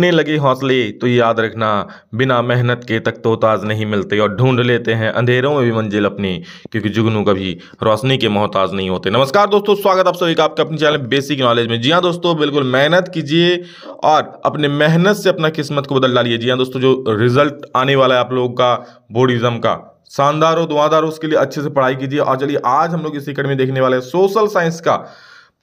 टूटने लगे हौसले तो याद रखना, बिना मेहनत के तक तो ताज नहीं मिलते, और ढूंढ लेते हैं अंधेरों में भी मंजिल अपनी, क्योंकि जुगनू कभी रोशनी के मोहताज नहीं होते। नमस्कार दोस्तों, स्वागत आप सभी का आपके अपने चैनल बेसिक नॉलेज में। जी हाँ दोस्तों, बिल्कुल मेहनत कीजिए और अपने मेहनत से अपना किस्मत को बदल डालिए। जी हाँ दोस्तों, जो रिजल्ट आने वाला है आप लोगों का बोर्ड एग्जाम का, शानदार हो, धुआंधार हो, उसके लिए अच्छे से पढ़ाई कीजिए। और चलिए आज हम लोग इसी कड़ी में देखने वाले हैं सोशल साइंस का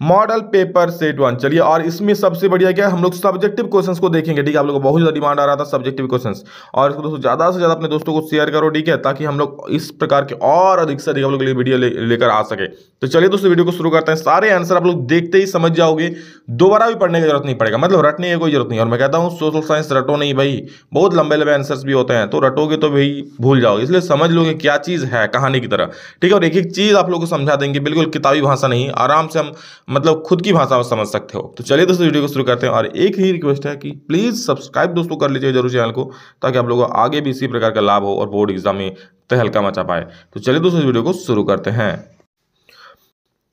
मॉडल पेपर सेट 1। चलिए, और इसमें सबसे बढ़िया क्या है, हम लोग सब्जेक्टिव क्वेश्चंस को देखेंगे। ठीक है, आप लोगों को बहुत ज़्यादा डिमांड आ रहा था सब्जेक्टिव क्वेश्चंस, और इसको दोस्तों ज़्यादा से ज़्यादा अपने दोस्तों को शेयर करो। ठीक है, ताकि हम लोग इस प्रकार के और अधिक से अधिक आप लोग के लिए वीडियो लेकर आ सके। तो चलिए दोस्तों, वीडियो को शुरू करते हैं। सारे आंसर आप लोग देखते ही समझ जाओगे, दोबारा भी पढ़ने की जरूरत नहीं पड़ेगा, मतलब रटने की कोई जरूरत नहीं। और मैं कहता हूँ सोशल साइंस रटो नहीं भाई, बहुत लंबे लंबे आंसर्स भी होते हैं, तो रटोगे तो भाई भूल जाओगे। इसलिए समझ लोगे क्या चीज़ है, कहानी की तरह। ठीक है, और एक एक चीज़ आप लोग को समझा देंगे, बिल्कुल किताबी भाषा नहीं, आराम से हम मतलब खुद की भाषा समझ सकते हो। तो चलिए दोस्तों, वीडियो को शुरू करते हैं। और एक ही रिक्वेस्ट है कि प्लीज सब्सक्राइब दोस्तों कर लीजिए जरूर चैनल को, ताकि आप लोगों को आगे भी इसी प्रकार का लाभ हो और बोर्ड एग्जाम में तहलका मचा पाए। तो चलिए दोस्तों, वीडियो को शुरू करते हैं।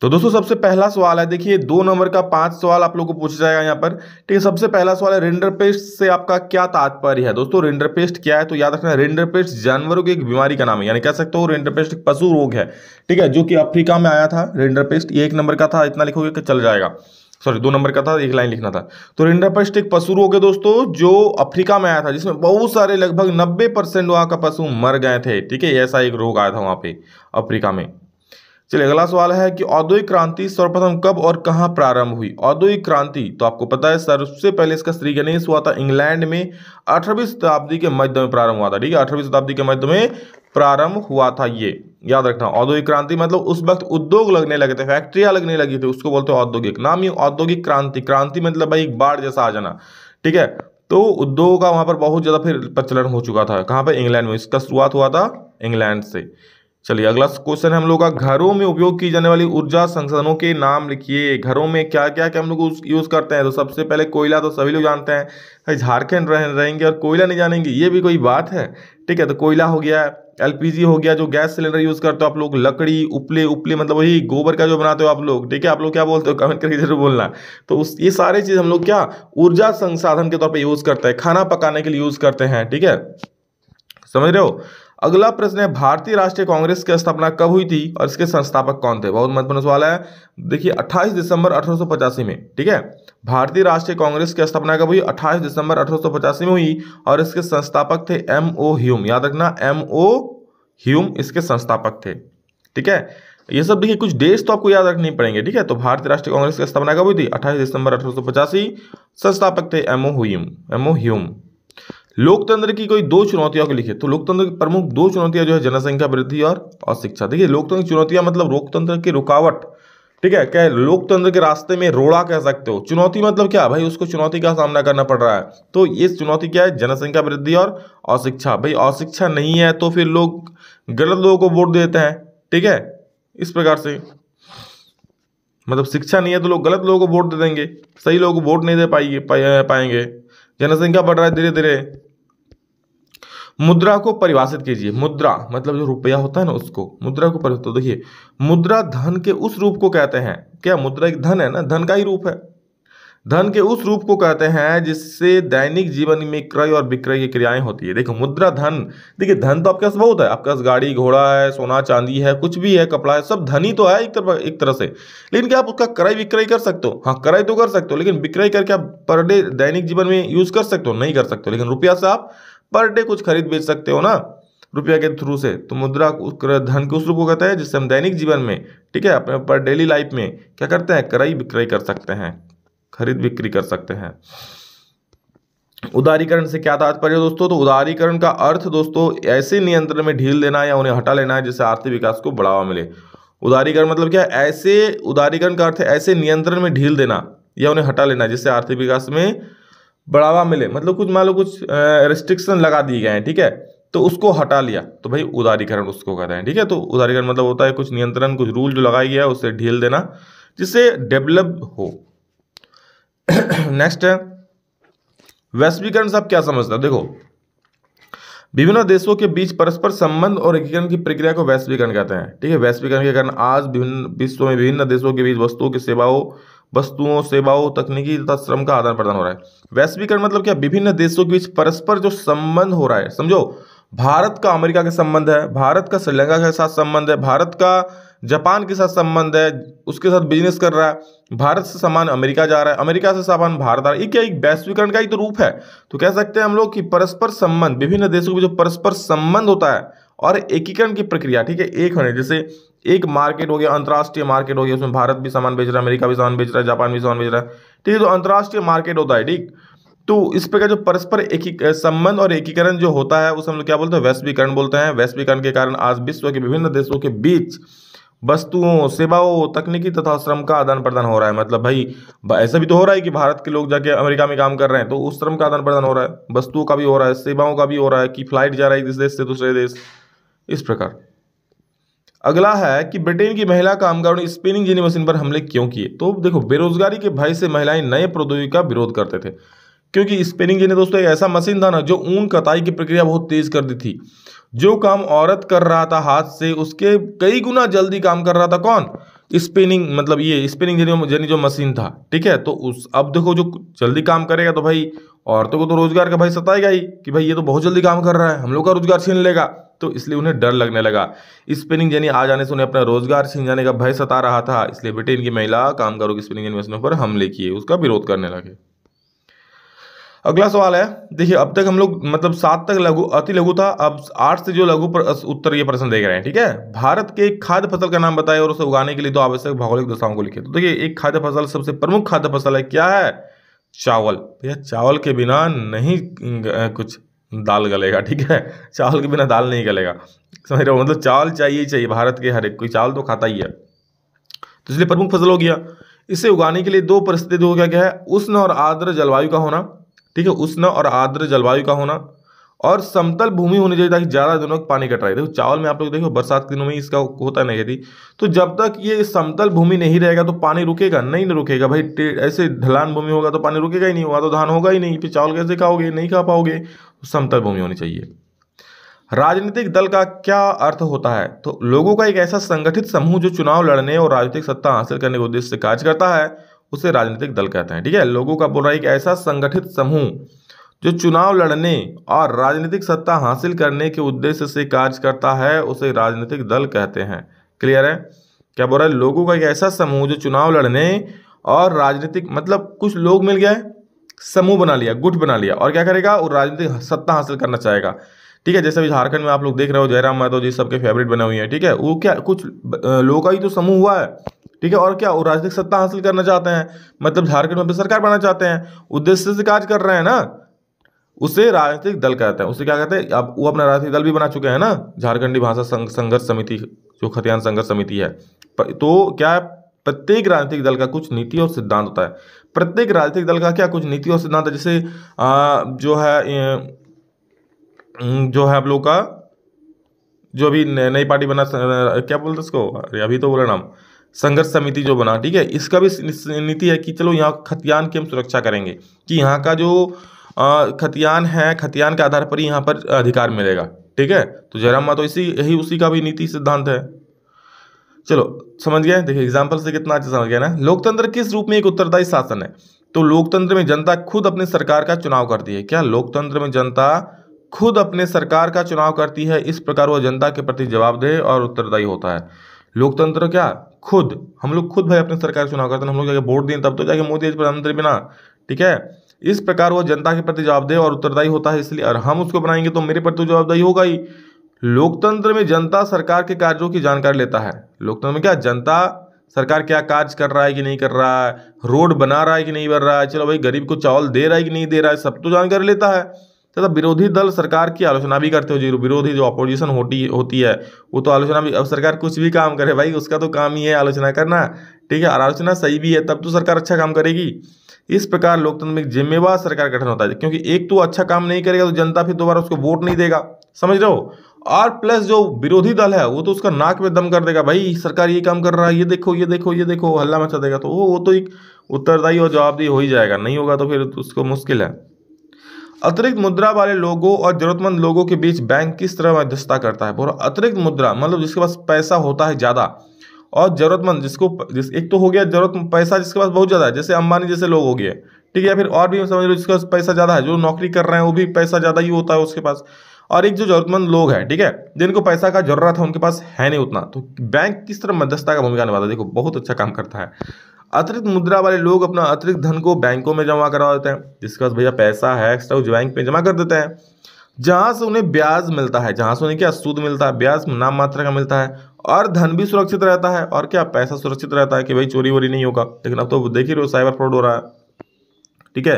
तो दोस्तों, सबसे पहला सवाल है, देखिए 2 नंबर का 5 सवाल आप लोगों को पूछा जाएगा यहाँ पर। ठीक है, सबसे पहला सवाल है, रिंडरपेस्ट से आपका क्या तात्पर्य है। दोस्तों रिंडरपेस्ट क्या है, तो याद रखना, रिंडरपेस्ट जानवरों की एक बीमारी का नाम है, यानी कह सकते हो रिंडरपेस्ट एक पशु रोग है। ठीक है, जो कि अफ्रीका में आया था। रिंडरपेस्ट ये 1 नंबर का था, इतना लिखोगे कि चल जाएगा। सॉरी, 2 नंबर का था, 1 लाइन लिखना था। तो रिंडरपेस्ट एक पशु रोग है दोस्तों, जो अफ्रीका में आया था, जिसमें बहुत सारे लगभग 90% वहां का पशु मर गए थे। ठीक है, ऐसा एक रोग आया था वहां पे अफ्रीका में। चलिए, अगला सवाल है कि औद्योगिक क्रांति सर्वप्रथम कब और कहां प्रारंभ हुई। औद्योगिक क्रांति तो आपको पता है, सबसे पहले इसका श्री गणेश हुआ था इंग्लैंड में, 18वीं शताब्दी के मध्य में प्रारंभ हुआ था। ठीक है, 18वीं शताब्दी के मध्य में प्रारंभ हुआ था। ये याद रखना, औद्योगिक क्रांति मतलब उस वक्त उद्योग लगने लगे थे, फैक्ट्रियां लगने लगी थी, उसको बोलते हैं औद्योगिक। नाम ही औद्योगिक क्रांति, क्रांति मतलब भाई एक बाढ़ जैसा आ जाना। ठीक है, तो उद्योग का वहां पर बहुत ज्यादा फिर प्रचलन हो चुका था। कहां पर, इंग्लैंड में। इसका शुरुआत हुआ था इंग्लैंड से। चलिए, अगला क्वेश्चन है हम लोग का, घरों में उपयोग की जाने वाली ऊर्जा संसाधनों के नाम लिखिए। घरों में क्या क्या क्या हम लोग यूज करते हैं। तो सबसे पहले कोयला तो सभी लोग जानते हैं, भाई झारखंड रहेंगे और कोयला नहीं जानेंगे, ये भी कोई बात है। ठीक है, तो कोयला हो गया, एलपीजी हो गया, जो गैस सिलेंडर यूज करते हो आप लोग, लकड़ी, उपले, उपले मतलब वही गोबर का जो बनाते हो आप लोग। ठीक है, आप लोग क्या बोलते हो कमेंट करके जरूर बोलना। तो ये सारे चीज हम लोग क्या ऊर्जा संसाधन के तौर पर यूज करते हैं, खाना पकाने के लिए यूज करते हैं। ठीक है, समझ रहे हो। अगला प्रश्न है, भारतीय राष्ट्रीय कांग्रेस की स्थापना कब हुई थी और इसके संस्थापक कौन थे। बहुत महत्वपूर्ण सवाल है। देखिए 28 दिसंबर 1885 में। ठीक है, भारतीय राष्ट्रीय कांग्रेस की स्थापना कब हुई, 28 दिसंबर 1885 में हुई, और इसके संस्थापक थे M.O. ह्यूम। याद रखना, M.O. ह्यूम इसके संस्थापक थे। ठीक है, ये सब देखिए कुछ डेट्स तो आपको याद रखनी पड़ेंगे। ठीक है, तो भारतीय राष्ट्रीय कांग्रेस की स्थापना कब हुई थी, 28 दिसंबर 1885, संस्थापक थे M.O. ह्यूम। लोकतंत्र की कोई 2 चुनौतियों को लिखिए। तो लोकतंत्र की प्रमुख 2 चुनौतियां जो है, जनसंख्या वृद्धि और अशिक्षा। देखिए, लोकतंत्र की चुनौतियां मतलब लोकतंत्र की रुकावट। ठीक है, क्या लोकतंत्र के रास्ते में रोड़ा कह सकते हो। चुनौती मतलब क्या भाई, उसको चुनौती का सामना करना पड़ रहा है। तो ये चुनौती क्या है, जनसंख्या वृद्धि और अशिक्षा। भाई अशिक्षा नहीं है तो फिर लोग गलत लोगों को वोट देते हैं। ठीक है, इस प्रकार से मतलब शिक्षा नहीं है तो लोग गलत लोगों को वोट दे देंगे, सही लोगों को वोट नहीं दे पाएंगे। जनसंख्या बढ़ रहा है धीरे धीरे। मुद्रा को परिभाषित कीजिए। मुद्रा मतलब जो रुपया होता है ना, उसको मुद्रा को परिभाषित। तो देखिए, मुद्रा धन के उस रूप को कहते हैं। क्या मुद्रा एक धन है ना, धन का ही रूप है। धन के उस रूप को कहते हैं जिससे दैनिक जीवन में क्रय और विक्रय की क्रियाएं होती है। देखो मुद्रा धन, देखिए धन तो आपके पास बहुत है, आपके पास गाड़ी घोड़ा है, सोना चांदी है, कुछ भी है, कपड़ा है, सब धन ही तो है एक तरह से। लेकिन क्या आप उसका क्रय विक्रय कर सकते हो। हाँ, क्रय तो कर सकते हो, लेकिन विक्रय करके आप पर डे दैनिक जीवन में यूज कर सकते हो, नहीं कर सकते हो। लेकिन रुपया से आप पर डे कुछ खरीद बेच सकते हो ना, रुपया के थ्रू से। तो मुद्रा धन के उस रूप को कहता है जिससे हम दैनिक जीवन में, ठीक है, अपने पर डेली लाइफ में क्या करते हैं, क्रय विक्रय कर सकते हैं, खरीद बिक्री कर सकते हैं। उदारीकरण से क्या तात्पर्य दोस्तों, तो उदारीकरण का अर्थ दोस्तों ऐसे नियंत्रण में ढील देना या उन्हें हटा लेना है जिससे आर्थिक विकास को बढ़ावा मिले। उदारीकरण मतलब क्या, ऐसे उदारीकरण का अर्थ है ऐसे नियंत्रण में ढील देना या उन्हें हटा लेना जिससे आर्थिक विकास में बढ़ावा मिले। मतलब कुछ मान लो कुछ रिस्ट्रिक्शन लगा दिए गए हैं, ठीक है, तो उसको हटा लिया, तो भाई उदारीकरण उसको कहते हैं। ठीक है, तो उदारीकरण मतलब होता है कुछ नियंत्रण, कुछ रूल जो लगाया गया है उससे ढील देना जिससे डेवलप हो। नेक्स्ट है वैश्वीकरण से आप क्या समझते हो। देखो, विभिन्न देशों के बीच परस्पर संबंध और एकीकरण की प्रक्रिया को वैश्वीकरण कहते हैं। ठीक है, वैश्वीकरण के कारण आज विभिन्न विश्व में विभिन्न देशों के बीच वस्तुओं की सेवाओं वस्तुओं, सेवाओं, तकनीकी तथा श्रम का आदान प्रदान हो रहा है। वैश्वीकरण मतलब क्या, विभिन्न देशों के बीच परस्पर जो संबंध हो रहा है, समझो भारत का अमेरिका के संबंध है, भारत का श्रीलंका के साथ संबंध है, भारत का जापान के साथ संबंध है, उसके साथ बिजनेस कर रहा है, भारत से सामान अमेरिका जा रहा है, अमेरिका से सामान भारत आ रहा है। ये क्या, एक वैश्वीकरण का ही तो रूप है। तो कह सकते हैं हम लोग कि परस्पर संबंध, विभिन्न देशों के जो परस्पर संबंध होता है और एकीकरण की प्रक्रिया, ठीक है, एक होने, जैसे एक मार्केट हो गया, अंतर्राष्ट्रीय मार्केट हो गया, उसमें भारत भी सामान बेच रहा है, अमेरिका भी सामान बेच रहा है, जापान भी सामान बेच रहा है, ठीक है, तो अंतर्राष्ट्रीय मार्केट होता है, ठीक। तो इस प्रकार जो परस्पर संबंध और एकीकरण जो होता है उसे हम लोग क्या बोलते हैं, वैश्वीकरण बोलते हैं। वैश्वीकरण के कारण आज विश्व के विभिन्न देशों के बीच वस्तुओं, सेवाओं, तकनीकी तथा श्रम का आदान प्रदान हो रहा है। मतलब भाई ऐसा भी तो हो रहा है कि भारत के लोग जाके अमेरिका में काम कर रहे हैं, तो उस श्रम का आदान प्रदान हो रहा है, वस्तुओं का भी हो रहा है, सेवाओं का भी हो रहा है, कि फ्लाइट जा रहा है इस देश से दूसरे देश, इस प्रकार। अगला है कि ब्रिटेन की महिला कामगारों ने स्पिनिंग जेनी मशीन पर हमले क्यों किए। तो देखो, बेरोजगारी के भय से महिलाएं नए प्रौद्योगिकी का विरोध करते थे, क्योंकि स्पिनिंग जेनी दोस्तों एक ऐसा मशीन था ना जो ऊन कताई की प्रक्रिया बहुत तेज कर दी थी। जो काम औरत कर रहा था हाथ से, उसके कई गुना जल्दी काम कर रहा था कौन, स्पिनिंग, मतलब ये स्पिनिंग जेनी जो मशीन था, ठीक है। तो उस अब देखो जो जल्दी काम करेगा तो भाई औरतों को तो रोजगार का भाई सताएगा ही कि भाई ये तो बहुत जल्दी काम कर रहा है, हम लोग का रोजगार छीन लेगा। तो इसलिए उन्हें डर लगने लगा। स्पिनिंग जेनी आ जाने से उन्हें अपना रोजगार छीन जाने का भय सता रहा था, इसलिए ब्रिटेन की महिला कामगारों की स्पिनिंग जेनी मशीनों पर हमले किए, उसका विरोध करने लगे। अगला सवाल है, देखिए अब तक हम लोग मतलब 7 तक लघु अति लघु था, अब 8 से जो लघु पर उत्तर ये प्रश्न देख रहे हैं, ठीक है। भारत के एक खाद्य फसल का नाम बताए और उसे उगाने के लिए 2 आवश्यक भौगोलिक दशाओं को लिखे। तो देखिए एक खाद्य फसल, सबसे प्रमुख खाद्य फसल है, क्या है, चावल। भैया चावल के बिना नहीं कुछ दाल गलेगा, ठीक है, चावल के बिना दाल नहीं गलेगा, समझ रहे हो, मतलब चावल चाहिए ही चाहिए, भारत के हर एक कोई चावल तो खाता ही है, तो इसलिए प्रमुख फसल हो गया। इसे उगाने के लिए 2 परिस्थिति हो गया, क्या है, उष्ण और आर्द्र जलवायु का होना, ठीक है, उष्ण और आर्द्र जलवायु का होना, और समतल भूमि होनी चाहिए ताकि ज्यादा दिनों तक पानी कट रहा है। देखो चावल में आप लोग देखो बरसात के दिनों में इसका होता है नहीं, तो जब तक ये समतल भूमि नहीं रहेगा तो पानी रुकेगा नहीं, रुकेगा भाई, ऐसे ढलान भूमि होगा तो पानी रुकेगा ही नहीं, होगा तो धान होगा ही नहीं, फिर चावल कैसे खाओगे, नहीं खा पाओगे, तो समतल भूमि होनी चाहिए। राजनीतिक दल का क्या अर्थ होता है, तो लोगों का एक ऐसा संगठित समूह जो चुनाव लड़ने और राजनीतिक सत्ता हासिल करने के उद्देश्य से कार्य करता है, उसे राजनीतिक दल कहते हैं, ठीक है। लोगों का बोल रहा है एक ऐसा संगठित समूह जो चुनाव लड़ने और राजनीतिक सत्ता हासिल करने के उद्देश्य से कार्य करता है, उसे राजनीतिक दल कहते हैं। क्लियर है, क्या बोल रहा है, लोगों का एक ऐसा समूह जो चुनाव लड़ने और राजनीतिक, मतलब कुछ लोग मिल गए, समूह बना लिया, गुट बना लिया, और क्या करेगा, वो राजनीतिक सत्ता हासिल करना चाहेगा, ठीक है। जैसे अभी झारखंड में आप लोग देख रहे हो जयराम महतो जी सबके फेवरेट बने हुए हैं, ठीक है, वो क्या कुछ लोगों का ही तो समूह हुआ है, ठीक है, और क्या वो राजनीतिक सत्ता हासिल करना चाहते हैं, मतलब झारखंड में अपनी सरकार बनाना चाहते हैं, उद्देश्य से कार्य कर रहे हैं ना, उसे राजनीतिक दल कहते हैं। उसे क्या कहते हैं, अब वो अपना राजनीतिक दल भी बना चुके हैं ना, झारखंडी भाषा संघर्ष समिति, जो खतियान संघर्ष समिति है। तो क्या है, प्रत्येक राजनीतिक दल का कुछ नीति और सिद्धांत होता है, प्रत्येक राजनीतिक दल का क्या कुछ नीति और सिद्धांत है। जैसे जो है आप लोग का जो अभी नई पार्टी बना, क्या बोलते उसको, अभी तो बोला नाम, संघर्ष समिति जो बना, ठीक है, इसका भी नीति है कि चलो यहाँ खतियान की हम सुरक्षा करेंगे, कि यहाँ का जो खतियान है, खतियान के आधार पर ही यहाँ पर अधिकार मिलेगा, ठीक है। तो जयराम महतो यही उसी का भी नीति सिद्धांत है। चलो समझ गए, देखिए एग्जाम्पल से कितना अच्छा समझ गया ना। लोकतंत्र किस रूप में एक उत्तरदायी शासन है, तो लोकतंत्र में जनता खुद अपने सरकार का चुनाव करती है। क्या, लोकतंत्र में जनता खुद अपने सरकार का चुनाव करती है, इस प्रकार वह जनता के प्रति जवाबदेह और उत्तरदायी होता है। लोकतंत्र क्या, खुद हम लोग खुद भाई अपने सरकार का चुनाव करते हैं, हम लोग जाके वोट दें तब तो जाके मोदी प्रधानमंत्री बना, ठीक है। इस प्रकार वह जनता के प्रति जवाबदेह और उत्तरदायी होता है, इसलिए और हम उसको बनाएंगे तो मेरे प्रति जवाबदाही होगा ही। लोकतंत्र में जनता सरकार के कार्यों की जानकारी लेता है। लोकतंत्र में क्या, जनता सरकार क्या कार्य कर रहा है कि नहीं कर रहा है, रोड बना रहा है कि नहीं बन रहा है, चलो भाई गरीब को चावल दे रहा है कि नहीं दे रहा है, सब तो जानकारी लेता है। तथा विरोधी दल सरकार की आलोचना भी करते हो, जो विरोधी जो अपोजिशन होती है वो तो आलोचना भी, अब सरकार कुछ भी काम करे भाई उसका तो काम ही है आलोचना करना, ठीक है, और आलोचना सही भी है तब तो सरकार अच्छा काम करेगी। इस प्रकार लोकतंत्र में जिम्मेवार सरकार गठन होता है, क्योंकि एक तो अच्छा काम नहीं करेगा तो जनता फिर दोबारा उसको वोट नहीं देगा, समझ रहे हो। और प्लस जो विरोधी दल है वो तो उसका नाक में दम कर देगा, भाई सरकार ये काम कर रहा है, ये देखो ये देखो ये देखो, हल्ला मचा देगा, तो वो तो एक उत्तरदायी और जवाबदेही हो ही जाएगा, नहीं होगा तो फिर उसको मुश्किल है। अतिरिक्त मुद्रा वाले लोगों और जरूरतमंद लोगों के बीच बैंक किस तरह मध्यस्थता करता है। पूरा अतिरिक्त मुद्रा मतलब जिसके पास पैसा होता है ज़्यादा और जरूरतमंद एक तो हो गया जरूरत पैसा जिसके पास बहुत ज़्यादा है, जैसे अंबानी जैसे लोग हो गए, ठीक है, फिर और भी समझ लो जिसके पास पैसा ज़्यादा है, जो नौकरी कर रहे हैं वो भी पैसा ज़्यादा ही होता है उसके पास, और एक जो जरूरतमंद लोग हैं, ठीक है, जिनको पैसा का जरूरत है उनके पास है नहीं उतना, तो बैंक किस तरह मध्यस्थता का भूमिका निभाता है, देखो बहुत अच्छा काम करता है। अतिरिक्त मुद्रा वाले लोग अपना अतिरिक्त धन को बैंकों में जमा करवा देते हैं, जिसके पास भैया पैसा है एक्स्ट्रा उस बैंक में जमा कर देते हैं, जहां से उन्हें ब्याज मिलता है, जहां से उन्हें क्या सूद मिलता है, ब्याज नाम मात्र का मिलता है, और धन भी सुरक्षित रहता है, और क्या पैसा सुरक्षित रहता है कि भाई चोरी वोरी नहीं होगा। लेकिन अब तो देख ही रहे हो साइबर फ्रॉड हो रहा है, ठीक है।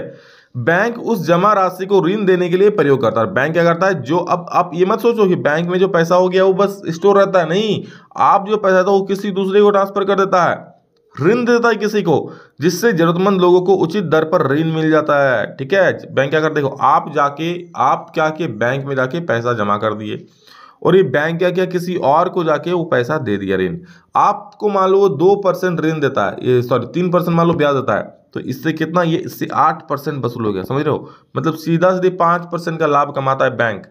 बैंक उस जमा राशि को ऋण देने के लिए प्रयोग करता है। बैंक क्या करता है, जो अब आप ये मत सोचो कि बैंक में जो पैसा हो गया वो बस स्टोर रहता है, नहीं, आप जो पैसा था वो किसी दूसरे को ट्रांसफर कर देता है, ऋण देता है किसी को, जिससे जरूरतमंद लोगों को उचित दर पर ऋण मिल जाता है, ठीक है। बैंक क्या करते, देखो आप क्या के बैंक में जाके पैसा जमा कर दिए, और ये बैंक क्या किया, किसी और को जाके वो पैसा दे दिया ऋण। आपको मान लो वो 2% ऋण देता है, ये सॉरी 3% मान लो ब्याज देता है, तो इससे कितना, ये इससे 8% वसूल हो गया, समझ रहे हो, मतलब सीधा सीधे 5% का लाभ कमाता है बैंक।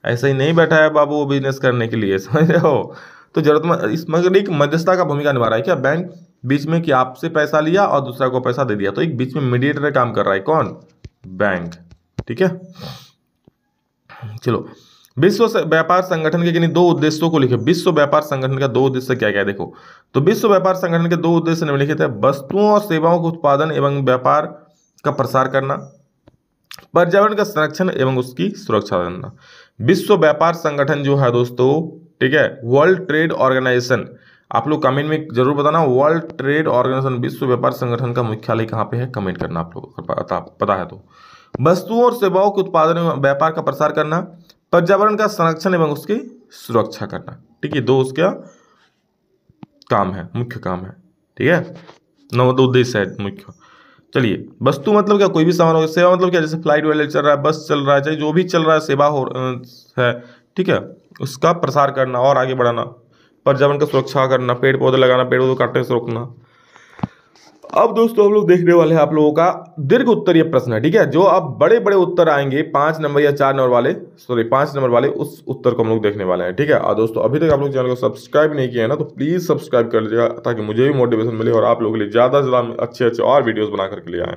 ऐसा ही नहीं बैठा है बाबू वो बिजनेस करने के लिए, समझ रहे हो। तो जरूरतमंद इस मगर एक मध्यस्थता का भूमिका निभा रहा है क्या बैंक, बीच में कि आपसे पैसा लिया और दूसरा को पैसा दे दिया, तो एक बीच में मीडिएटर काम कर रहा है, कौन, बैंक, ठीक है। चलो, विश्व व्यापार संगठन के किन्हीं 2 उद्देश्यों को लिखे। विश्व व्यापार संगठन का 2 उद्देश्य क्या क्या है, देखो, तो विश्व व्यापार संगठन के 2 उद्देश्य निम्नलिखित है: वस्तुओं और सेवाओं के उत्पादन एवं व्यापार का प्रसार करना, पर्यावरण का संरक्षण एवं उसकी सुरक्षा करना। विश्व व्यापार संगठन जो है दोस्तों, ठीक है, वर्ल्ड ट्रेड ऑर्गेनाइजेशन, आप लोग कमेंट में जरूर बताना, वर्ल्ड ट्रेड ऑर्गेनाइजेशन विश्व व्यापार संगठन का मुख्यालय कहाँ पे है, कमेंट करना आप लोग पता है तो। वस्तुओं और सेवाओं के उत्पादन एवं व्यापार का प्रसार करना, पर्यावरण का संरक्षण एवं उसकी सुरक्षा करना, ठीक है, 2 उसका काम है, मुख्य काम है, ठीक है, 9 उद्देश्य है मुख्य। चलिए, वस्तु मतलब क्या, कोई भी सामान हो, सेवा मतलब क्या, जैसे फ्लाइट वाले चल रहा है, बस चल रहा है, चाहे जो भी चल रहा है सेवा है, ठीक है, उसका प्रसार करना और आगे बढ़ाना, पर्यावरण का सुरक्षा करना, पेड़ पौधे लगाना, पेड़ पौधे काटने से रोकना। अब दोस्तों हम लोग देखने वाले हैं आप लोगों का दीर्घ उत्तरीय प्रश्न है, ठीक है, जो अब बड़े बड़े उत्तर आएंगे 5 नंबर या 4 नंबर वाले, सॉरी 5 नंबर वाले, उस उत्तर को हम लोग देखने वाले हैं, ठीक है। और दोस्तों अभी तक आप लोग चैनल को सब्सक्राइब नहीं किया है ना, तो प्लीज सब्सक्राइब कर लीजिएगा, ताकि मुझे भी मोटिवेशन मिले और आप लोगों के लिए ज्यादा से ज्यादा अच्छे और वीडियोस बना करके ले आए।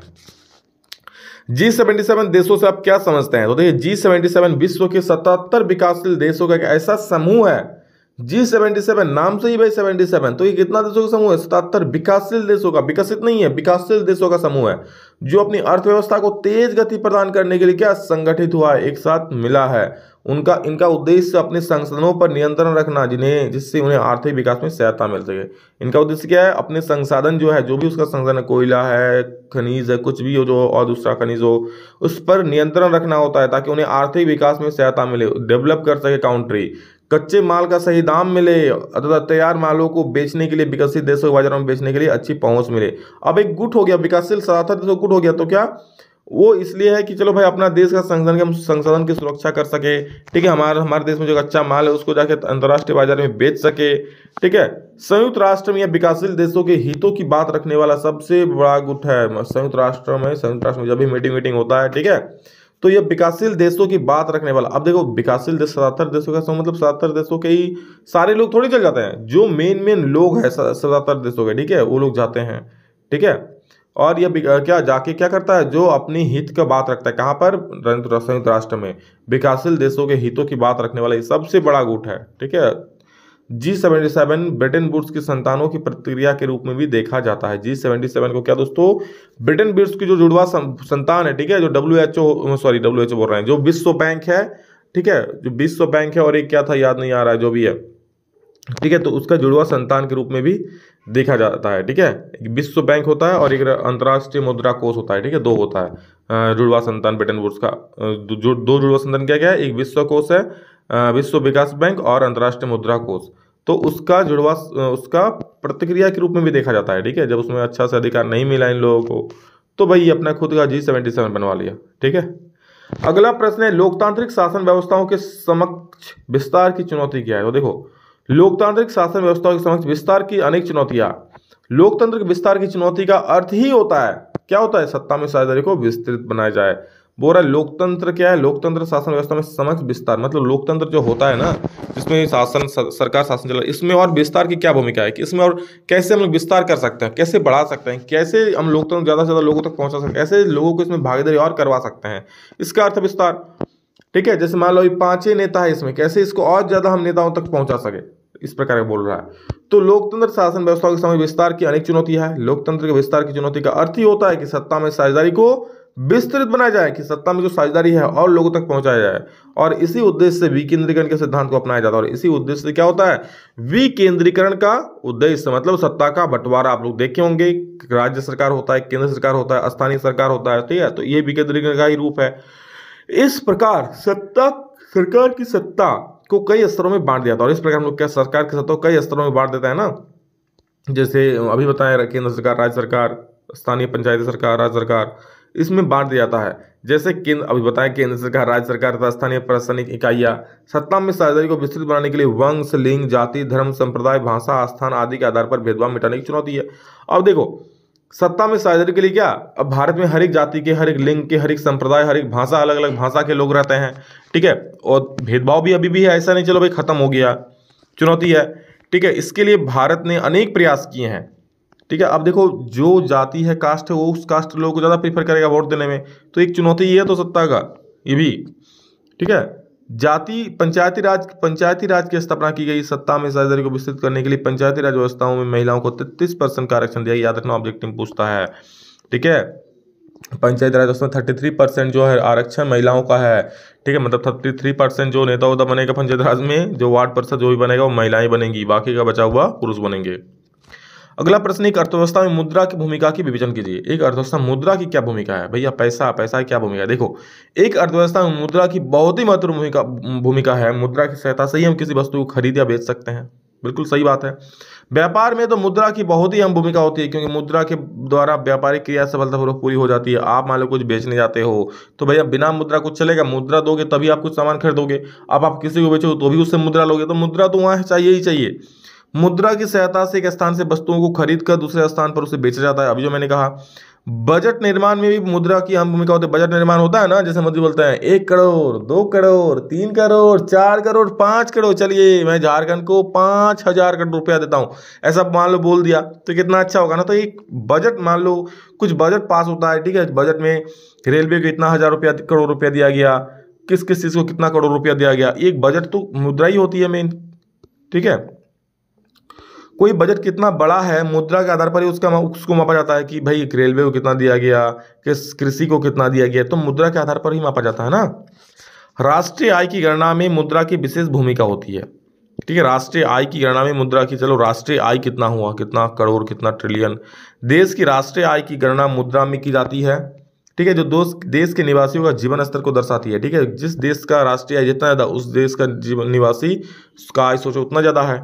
G77 देशों से आप क्या समझते हैं, तो देखिए G77 विश्व के 77 विकासशील देशों का एक ऐसा समूह है। G77 नाम से ही भाई 77, तो ये कितना देशों का समूह है, 77 विकासशील देशों का, विकसित नहीं है, विकासशील देशों का समूह है, जो अपनी अर्थव्यवस्था को तेज गति प्रदान करने के लिए क्या संगठित हुआ है, एक साथ मिला है। इनका उद्देश्य अपने संसाधनों पर नियंत्रण रखना, जिससे उन्हें आर्थिक विकास में सहायता मिल सके। इनका उद्देश्य क्या है, अपने संसाधन जो है, जो भी उसका संसाधन है, कोयला है, खनिज है, कुछ भी हो जो, और दूसरा खनिज हो, उस पर नियंत्रण रखना होता है, ताकि उन्हें आर्थिक विकास में सहायता मिले, डेवलप कर सके कंट्री, कच्चे माल का सही दाम मिले, अथवा तैयार मालों को बेचने के लिए विकसित देशों के बाजारों में बेचने के लिए अच्छी पहुंच मिले। अब एक गुट हो गया, विकासशील 77 देशों गुट हो गया, तो क्या वो इसलिए है कि चलो भाई अपना देश का संसाधन की सुरक्षा कर सके, ठीक है, हमारे देश में जो कच्चा माल है उसको जाके अंतर्राष्ट्रीय बाजार में बेच सके, ठीक है। संयुक्त राष्ट्र में या विकासशील देशों के हितों की बात रखने वाला सबसे बड़ा गुट है संयुक्त राष्ट्र में जब भी मीटिंग होता है, ठीक है, तो ये विकासशील देशों की बात रखने वाला। अब देखो विकासशील देश 77 देशों का मतलब 77 देशों के ही सारे लोग थोड़ी चल जाते हैं, जो मेन लोग हैं 77 देशों के, ठीक है, वो लोग जाते हैं, ठीक है। और ये क्या जाके क्या करता है, जो अपनी हित का बात रखता है, कहाँ पर, संयुक्त राष्ट्र में, विकासशील देशों के हितों की बात रखने वाला ये सबसे बड़ा गुट है, ठीक है। G77 ब्रिटेन वुड्स की संतानों की प्रतिक्रिया के रूप में भी देखा जाता है। G77 को क्या दोस्तों, ब्रिटेन वुड्स की जो जुड़वा संतान है, ठीक है, जो WHO बोल रहे हैं, जो विश्व बैंक है, ठीक है, जो विश्व बैंक है, और एक क्या था याद नहीं आ रहा है, जो भी है, ठीक है, तो उसका जुड़वा संतान के रूप में भी देखा जाता है, ठीक है। एक विश्व बैंक होता है और एक अंतर्राष्ट्रीय मुद्रा कोष होता है, ठीक है, 2 होता है जुड़वा संतान ब्रिटेन वुड्स का। 2 जुड़वा संतान क्या क्या है, एक विश्व कोष है, विश्व विकास बैंक, और अंतर्राष्ट्रीय मुद्रा कोष, तो उसका जुड़वा उसका प्रतिक्रिया के रूप में भी देखा जाता है, ठीक है। जब उसमें अच्छा से अधिकार नहीं मिला इन लोगों को, तो भाई अपना खुद का G77 बनवा लिया, ठीक है। अगला प्रश्न है, लोकतांत्रिक शासन व्यवस्थाओं के समक्ष विस्तार की चुनौती क्या है। तो देखो, लोकतांत्रिक शासन व्यवस्थाओं के समक्ष विस्तार की अनेक चुनौतियां। लोकतंत्र के विस्तार की चुनौती का अर्थ ही होता है, क्या होता है, सत्ता में साझेदारी को विस्तृत बनाया जाए, बोल रहा है लोकतंत्र क्या है, लोकतंत्र शासन व्यवस्था में समग्र विस्तार, मतलब लोकतंत्र जो होता है ना, जिसमें शासन सरकार शासन चला, इसमें और विस्तार की क्या भूमिका है, कि इसमें और कैसे हम लोग विस्तार कर सकते हैं, कैसे बढ़ा सकते हैं, कैसे हम लोकतंत्र ज़्यादा से ज़्यादा लोगों तक पहुंचा सकते हैं, कैसे लोगों को इसमें भागीदारी और करवा सकते हैं, इसका अर्थ विस्तार। ठीक है, जैसे मान लो ये 5 नेता है, इसमें कैसे इसको और ज्यादा हम नेताओं तक पहुंचा सके, इस प्रकार का बोल रहा है। तो लोकतंत्र शासन व्यवस्था के समय विस्तार की अनेक चुनौतियां है। लोकतंत्र के विस्तार की चुनौती का अर्थ ही होता है कि सत्ता में साझेदारी को विस्तृत बनाया जाए, कि सत्ता में जो साझेदारी है और लोगों तक पहुंचाया जाए, और इसी उद्देश्य से विकेंद्रीकरण के सिद्धांत को अपनाया जाता है। और इसी उद्देश्य से क्या होता है, विकेंद्रीकरण का उद्देश्य मतलब सत्ता का बंटवारा। आप लोग देखे होंगे, राज्य सरकार होता है, केंद्र सरकार होता है, स्थानीय सरकार होता है, ठीक है, तो ये विकेंद्रीकरण का ही रूप है। इस प्रकार सरकार की सत्ता को कई स्तरों में बांट दिया था। और इस प्रकार हम लोग क्या सरकार की सत्ता को कई स्तरों में बांट देता है ना, जैसे अभी बताया केंद्र सरकार, राज्य सरकार, स्थानीय पंचायती सरकार, राज्य सरकार, इसमें बांट दिया जाता है। जैसे केंद्र, अभी बताया केंद्र सरकार, राज्य सरकार तथा स्थानीय प्रशासनिक इकाइयां सत्ता में साझेदारी को विस्तृत बनाने के लिए वंश, लिंग, जाति, धर्म, संप्रदाय, भाषा, स्थान आदि के आधार पर भेदभाव मिटाने की चुनौती है। अब देखो, सत्ता में साझेदारी के लिए क्या, अब भारत में हर एक जाति के, हर एक लिंग के, हर एक संप्रदाय, हर एक भाषा, अलग अलग भाषा के लोग रहते हैं। ठीक है, और भेदभाव भी अभी भी है, ऐसा नहीं चलो भाई खत्म हो गया, चुनौती है। ठीक है, इसके लिए भारत ने अनेक प्रयास किए हैं। ठीक है, अब देखो जो जाति है, कास्ट है, वो उस कास्ट लोगों को ज़्यादा प्रीफर करेगा वोट देने में, तो एक चुनौती ये है तो सत्ता का ये भी। ठीक है, जाति पंचायती राज की स्थापना की गई। सत्ता में साझेदारी को विस्तृत करने के लिए पंचायती राज व्यवस्थाओं में महिलाओं को 33% का आरक्षण दिया। याद रखना, ऑब्जेक्टिव पूछता है। ठीक है, पंचायती राज व्यवस्था में 33% जो है आरक्षण महिलाओं का है। ठीक है, मतलब 33% जो नेता उदा बनेगा पंचायत राज में, जो वार्ड परिषद जो भी बनेगा वो महिलाएं बनेंगी, बाकी का बचा हुआ पुरुष बनेंगे। अगला प्रश्न, एक अर्थव्यवस्था में मुद्रा की भूमिका की विवेचन कीजिए। एक अर्थव्यवस्था मुद्रा की क्या भूमिका है भैया, पैसा की क्या भूमिका है। देखो, एक अर्थव्यवस्था में मुद्रा की बहुत ही महत्वपूर्ण भूमिका है। मुद्रा की सहायता से ही हम किसी वस्तु को खरीद या बेच सकते हैं, बिल्कुल सही बात है। व्यापार में तो मुद्रा की बहुत ही अहम भूमिका होती है, क्योंकि मुद्रा के द्वारा व्यापारिक क्रिया सफलतापूर्वक पूरी हो जाती है। आप मान लो कुछ बेचने जाते हो तो भैया बिना मुद्रा कुछ चलेगा, मुद्रा दोगे तभी आप कुछ सामान खरीदोगे। अब आप किसी को बेचो तो भी उससे मुद्रा लोगे, तो मुद्रा तो वहाँ चाहिए ही चाहिए। मुद्रा की सहायता से एक स्थान से वस्तुओं को खरीद कर दूसरे स्थान पर उसे बेचा जाता है। अभी जो मैंने कहा, बजट निर्माण में भी मुद्रा की अहम भूमिका होती है। बजट निर्माण होता है ना, जैसे मोदी बोलते हैं 1 करोड़, 2 करोड़, 3 करोड़, 4 करोड़, 5 करोड़, चलिए मैं झारखंड को 5,000 करोड़ रुपया देता हूँ, ऐसा मान लो बोल दिया तो कितना अच्छा होगा ना। तो एक बजट, मान लो कुछ बजट पास होता है, ठीक है, बजट में रेलवे को इतना करोड़ रुपया दिया गया, किस किस चीज़ को कितना करोड़ रुपया दिया गया, एक बजट तो मुद्रा ही होती है मेन। ठीक है, कोई बजट कितना बड़ा है, मुद्रा के आधार पर ही उसको मापा जाता है कि भाई रेलवे को कितना दिया गया, किस कृषि को कितना दिया गया, तो मुद्रा के आधार पर ही मापा जाता है ना। राष्ट्रीय आय की गणना में मुद्रा की विशेष भूमिका होती है। ठीक है, राष्ट्रीय आय की गणना में मुद्रा की, चलो राष्ट्रीय आय कितना हुआ, कितना करोड़, कितना ट्रिलियन, देश की राष्ट्रीय आय की गणना मुद्रा में की जाती है। ठीक है, जो देश के निवासियों का जीवन स्तर को दर्शाती है। ठीक है, जिस देश का राष्ट्रीय आय जितना ज़्यादा, उस देश का निवासी का आय सोचो उतना ज़्यादा है।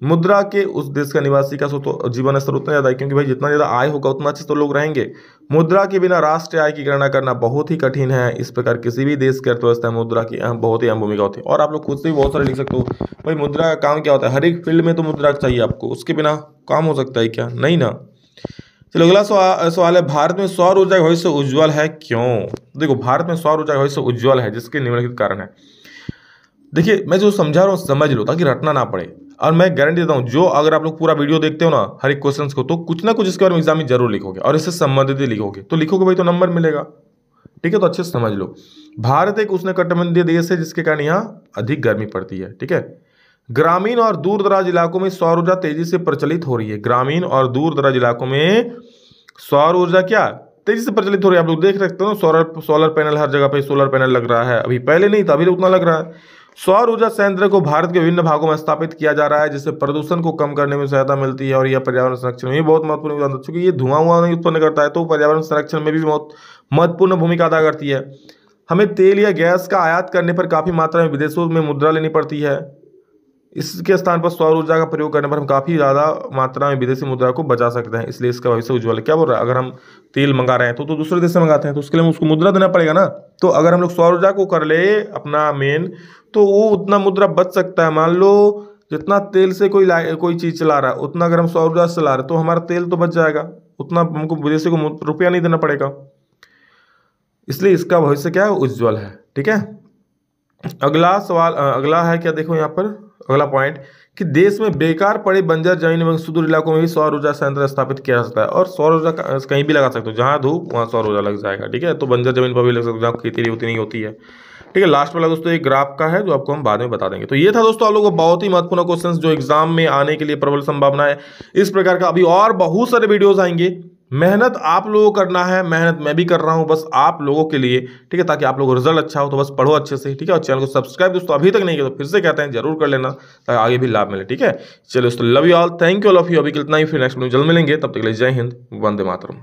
मुद्रा के उस देश का निवासी का सोचो जीवन स्तर उतना ज़्यादा है, क्योंकि भाई जितना ज़्यादा आय होगा उतना अच्छे तो लोग रहेंगे। मुद्रा के बिना राष्ट्रीय आय की गणना करना बहुत ही कठिन है। इस प्रकार किसी भी देश की अर्थव्यवस्था में मुद्रा की बहुत ही अहम भूमिका होती है। और आप लोग खुद से भी बहुत सारे लिख सकते हो, भाई मुद्रा का काम क्या होता है। हर एक फील्ड में तो मुद्रा चाहिए आपको, उसके बिना काम हो सकता है क्या, नहीं ना। चलो अगला सवाल है, भारत में सौर ऊर्जा का भविष्य उज्ज्वल है, क्यों। देखो, भारत में सौर ऊर्जा का भविष्य उज्ज्वल है, जिसके निम्नलिखित कारण है। देखिए, मैं जो समझा रहा हूँ समझ लो, ताकि रटना ना पड़े। और मैं गारंटी देता हूँ, जो अगर आप लोग पूरा वीडियो देखते हो ना, हर एक क्वेश्चन को, तो कुछ ना कुछ इसके बारे में एग्जाम में जरूर लिखोगे, और इससे संबंधित ही लिखोगे। तो लिखोगे भाई तो नंबर मिलेगा। ठीक है, तो अच्छे से समझ लो। भारत एक उष्णकटिबंधीय देश है, जिसके कारण यहाँ अधिक गर्मी पड़ती है। ठीक है, ग्रामीण और दूर दराज इलाकों में सौर ऊर्जा तेजी से प्रचलित हो रही है। ग्रामीण और दूर दराज इलाकों में सौर ऊर्जा क्या तेजी से प्रचलित हो रही है। आप लोग देख सकते हो, सोलर पैनल हर जगह पे सोलर पैनल लग रहा है। अभी पहले नहीं था, अभी उतना लग रहा है। सौर ऊर्जा संयंत्र को भारत के विभिन्न भागों में स्थापित किया जा रहा है, जिससे प्रदूषण को कम करने में सहायता मिलती है, और यह पर्यावरण संरक्षण में भी बहुत महत्वपूर्ण योगदान, क्योंकि ये धुआं नहीं उत्पन्न करता है, तो पर्यावरण संरक्षण में भी बहुत महत्वपूर्ण भूमिका अदा करती है। हमें तेल या गैस का आयात करने पर काफ़ी मात्रा में विदेशों में मुद्रा लेनी पड़ती है। इसके स्थान पर सौर ऊर्जा का प्रयोग करने पर हम काफ़ी ज़्यादा मात्रा में विदेशी मुद्रा को बचा सकते हैं, इसलिए इसका भविष्य उज्ज्वल है। क्या बोल रहा है, अगर हम तेल मंगा रहे हैं तो दूसरे देश से मंगाते हैं, तो उसके लिए उसको मुद्रा देना पड़ेगा ना। तो अगर हम लोग सौर ऊर्जा को कर ले अपना मेन, तो वो उतना मुद्रा बच सकता है। मान लो जितना तेल से कोई चीज़ चला रहा है, उतना अगर हम सौर ऊर्जा से चला रहे हैं, तो हमारा तेल तो बच जाएगा, उतना हमको विदेशी को रुपया नहीं देना पड़ेगा। इसलिए इसका भविष्य क्या है, उज्ज्वल है। ठीक है, अगला सवाल अगला है क्या, देखो यहाँ पर अगला पॉइंट कि देश में बेकार पड़े बंजर जमीन एवं सुदूर इलाकों में भी सौर ऊर्जा संयंत्र स्थापित किया जा सकता है। और सौर ऊर्जा कहीं भी लगा सकते हो, जहाँ धूप वहाँ सौर ऊर्जा लग जाएगा। ठीक है, तो बंजर जमीन पर भी लग सकते हो जहाँ खेती होती नहीं होती है। ठीक है, लास्ट वाला दोस्तों एक ग्राफ का है जो आपको हम बाद में बता देंगे। तो ये था दोस्तों आप लोगों को बहुत ही महत्वपूर्ण क्वेश्चंस जो एग्जाम में आने के लिए प्रबल संभावना है। इस प्रकार का अभी और बहुत सारे वीडियोस आएंगे। मेहनत आप लोगों को करना है, मेहनत मैं भी कर रहा हूं बस आप लोगों के लिए। ठीक है, ताकि आप लोगों को रिजल्ट अच्छा हो। तो बस पढ़ो अच्छे से। ठीक है, और चैनल को सब्सक्राइब दोस्तों अभी तक नहीं किया तो फिर से कहते हैं जरूर कर लेना ताकि आगे भी लाभ मिले। ठीक है, चलो दोस्तों, love you all, thank you all of you. अभी कितना ही, फिर नेक्स्ट में जल्द मिलेंगे, तब तक के लिए जय हिंद, वंदे मातरम।